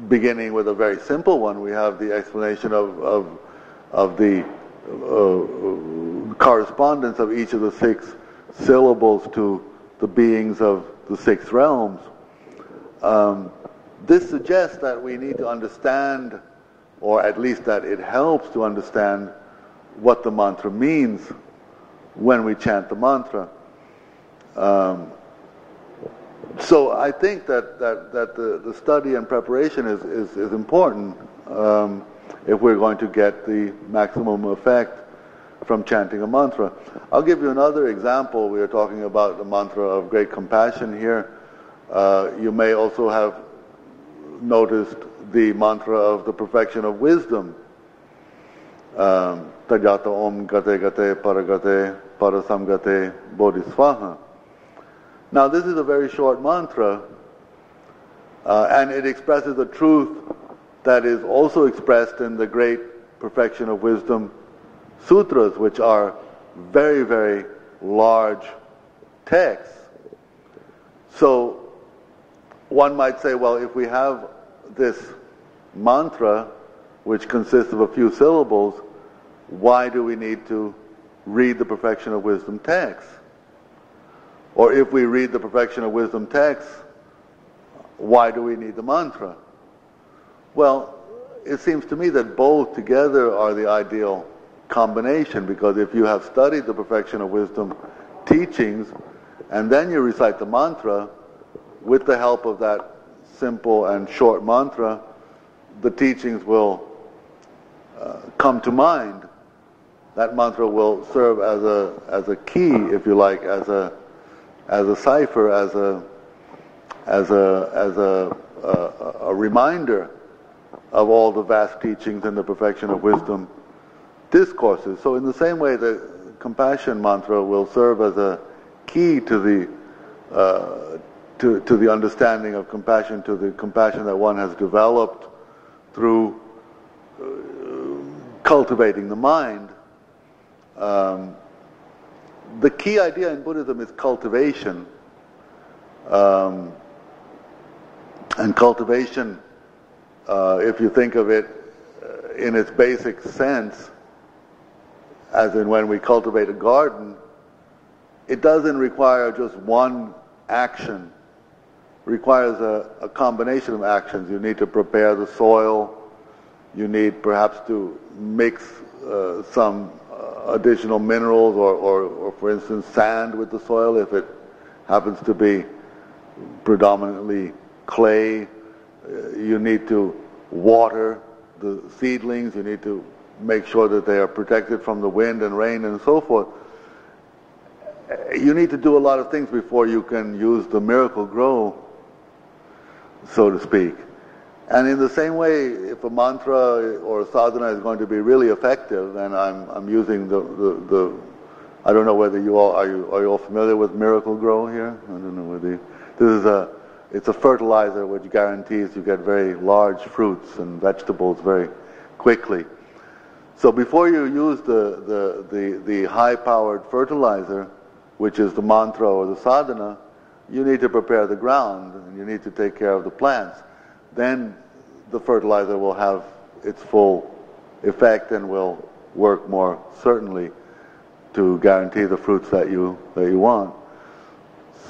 beginning with a very simple one. We have the explanation of the correspondence of each of the 6 syllables to the beings of the 6 realms. This suggests that we need to understand, or at least that it helps to understand, what the mantra means when we chant the mantra. So I think that the study and preparation is important if we're going to get the maximum effect from chanting a mantra. I'll give you another example. We are talking about the mantra of great compassion here. You may also have noticed the mantra of the perfection of wisdom. Tajata om gate gate paragate parasamgate bodhisvaha. Now this is a very short mantra, and it expresses a truth that is also expressed in the great perfection of wisdom sutras, which are very, very large texts. So one might say, well, if we have this mantra, which consists of a few syllables, why do we need to read the perfection of wisdom text? Or if we read the perfection of wisdom text, why do we need the mantra? Well, it seems to me that both together are the ideal combination, because if you have studied the perfection of wisdom teachings and then you recite the mantra, with the help of that simple and short mantra, the teachings will come to mind. That mantra will serve as a key, if you like, as a cipher, as a reminder of all the vast teachings in the perfection of wisdom discourses. So in the same way, the compassion mantra will serve as a key to the understanding of compassion, to the compassion that one has developed through cultivating the mind. The key idea in Buddhism is cultivation. And cultivation, if you think of it in its basic sense, as in when we cultivate a garden, it doesn't require just one action. It requires a combination of actions. You need to prepare the soil. You need perhaps to mix some additional minerals or for instance sand with the soil if it happens to be predominantly clay. You need to water the seedlings. You need to make sure that they are protected from the wind and rain and so forth. You need to do a lot of things before you can use the miracle grow, so to speak. And in the same way, if a mantra or a sadhana is going to be really effective, and I'm using the I don't know whether you all are you all familiar with Miracle Grow here? I don't know whether it's a fertilizer which guarantees you get very large fruits and vegetables very quickly. So before you use the high-powered fertilizer, which is the mantra or the sadhana, you need to prepare the ground and you need to take care of the plants. Then the fertilizer will have its full effect and will work more certainly to guarantee the fruits that you want.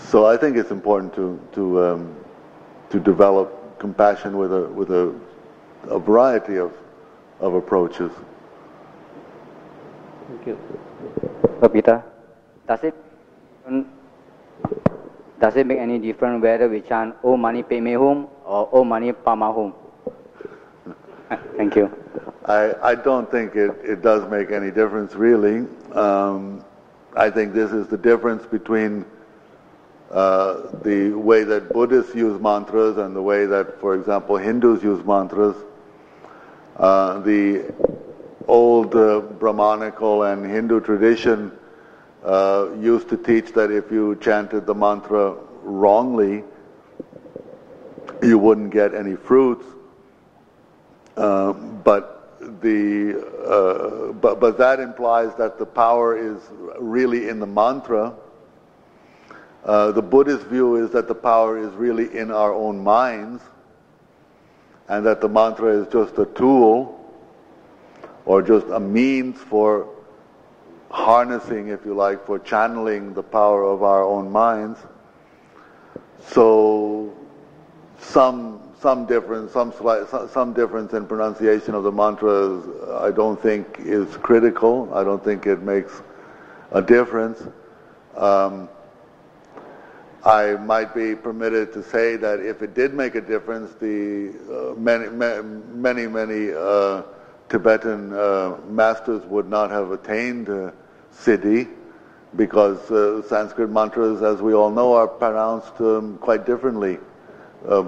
So I think it's important to develop compassion with a variety of approaches. Thank you. Peter, does it make any difference whether we chant Om Mani Padme Hum or Om Mani Padme Hum? Thank you. I don't think it does make any difference really. I think this is the difference between the way that Buddhists use mantras and the way that, for example, Hindus use mantras. The old Brahmanical and Hindu tradition used to teach that if you chanted the mantra wrongly, you wouldn't get any fruits. But that implies that the power is really in the mantra. The Buddhist view is that the power is really in our own minds. and that the mantra is just a tool or just a means for harnessing, if you like, for channeling the power of our own minds. So some difference in pronunciation of the mantras, I don't think is critical. I don't think it makes a difference. I might be permitted to say that if it did make a difference, the many Tibetan masters would not have attained Siddhi, because Sanskrit mantras, as we all know, are pronounced quite differently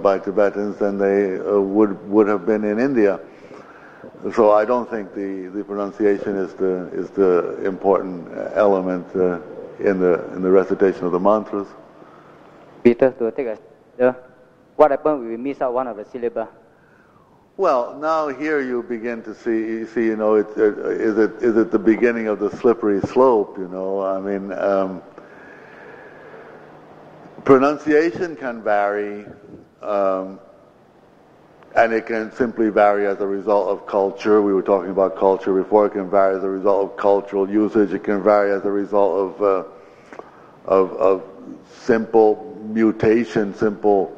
by Tibetans than they would have been in India. So I don't think the pronunciation is the important element in the recitation of the mantras. Peter, to take a what happens if we miss out one of the syllables? Well, now here you begin to see, is it the beginning of the slippery slope? I mean, pronunciation can vary, and it can simply vary as a result of culture. We were talking about culture before. It can vary as a result of cultural usage. It can vary as a result of simple mutation, simple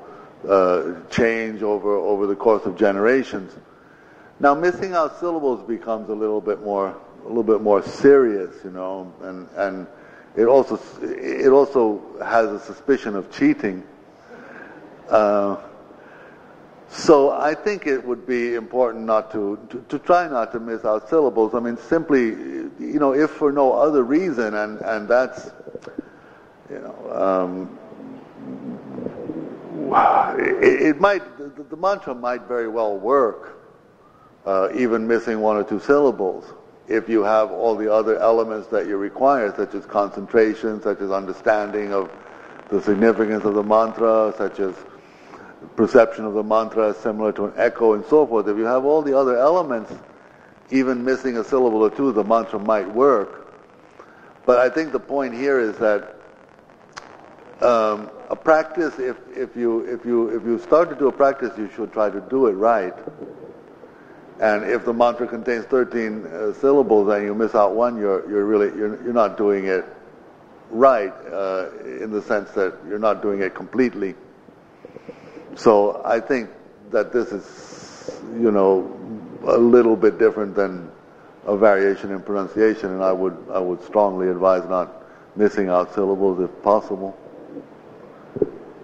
change over the course of generations. Now, missing out syllables becomes a little bit more serious, and it also has a suspicion of cheating. So I think it would be important not to try not to miss out syllables. I mean, simply, if for no other reason, and that's, the mantra might very well work, even missing one or two syllables, if you have all the other elements that you require, such as concentration, such as understanding of the significance of the mantra, such as perception of the mantra similar to an echo and so forth. If you have all the other elements, even missing a syllable or two, the mantra might work. But I think the point here is that a practice, if you start to do a practice, you should try to do it right. And if the mantra contains 13 syllables and you miss out one, you're not doing it right, in the sense that you're not doing it completely. So I think that this is, a little bit different than a variation in pronunciation, and I would strongly advise not missing out syllables if possible.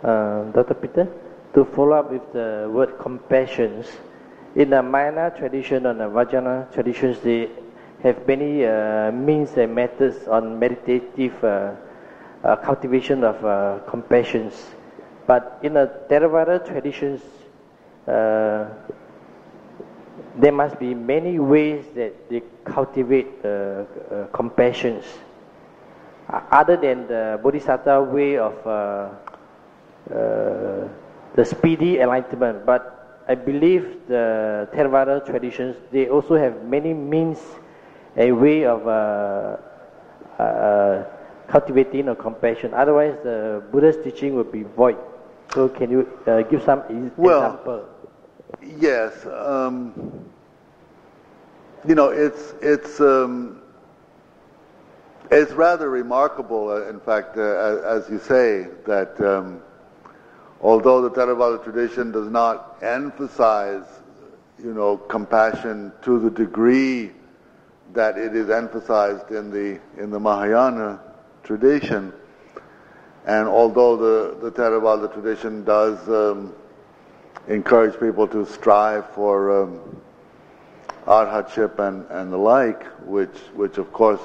Dr. Peter, to follow up with the word compassion, in the Mayana tradition and the Vajrayana traditions, they have many means and methods on meditative cultivation of compassion. But in the Theravada traditions, there must be many ways that they cultivate compassion, other than the Bodhisattva way of the speedy enlightenment. But I believe the Theravada traditions, they also have many means and way of cultivating a compassion. Otherwise, the Buddha's teaching would be void. So can you give some example? Yes. It's rather remarkable, in fact, as you say, that although the Theravada tradition does not emphasize, compassion to the degree that it is emphasized in the Mahayana tradition, and although the Theravada tradition does encourage people to strive for arhatship and the like, which of course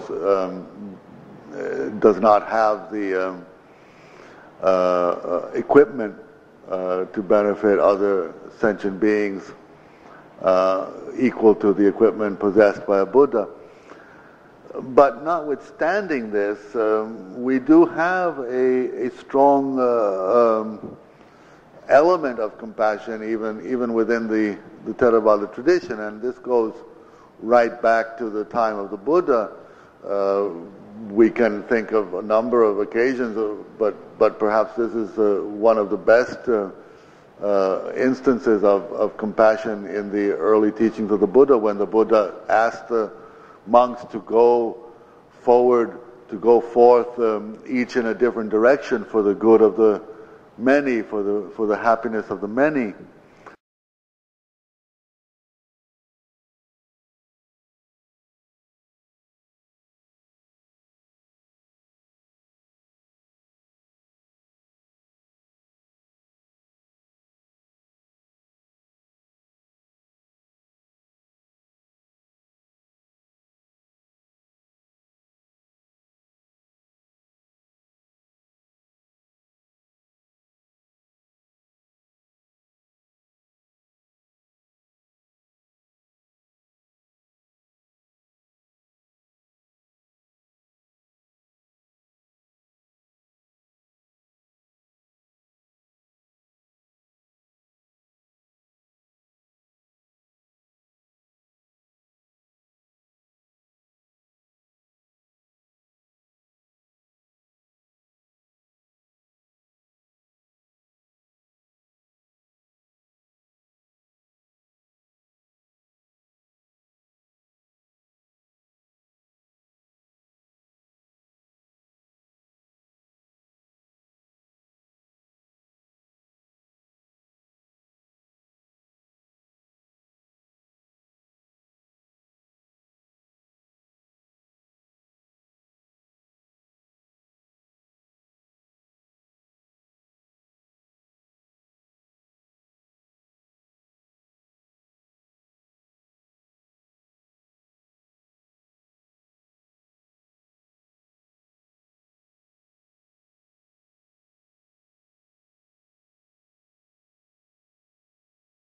does not have the equipment to benefit other sentient beings equal to the equipment possessed by a Buddha. But notwithstanding this, we do have a strong element of compassion even within the Theravada tradition, and this goes right back to the time of the Buddha. We can think of a number of occasions, but perhaps this is one of the best instances of compassion in the early teachings of the Buddha, when the Buddha asked the monks to go forth each in a different direction for the good of the many, for the happiness of the many.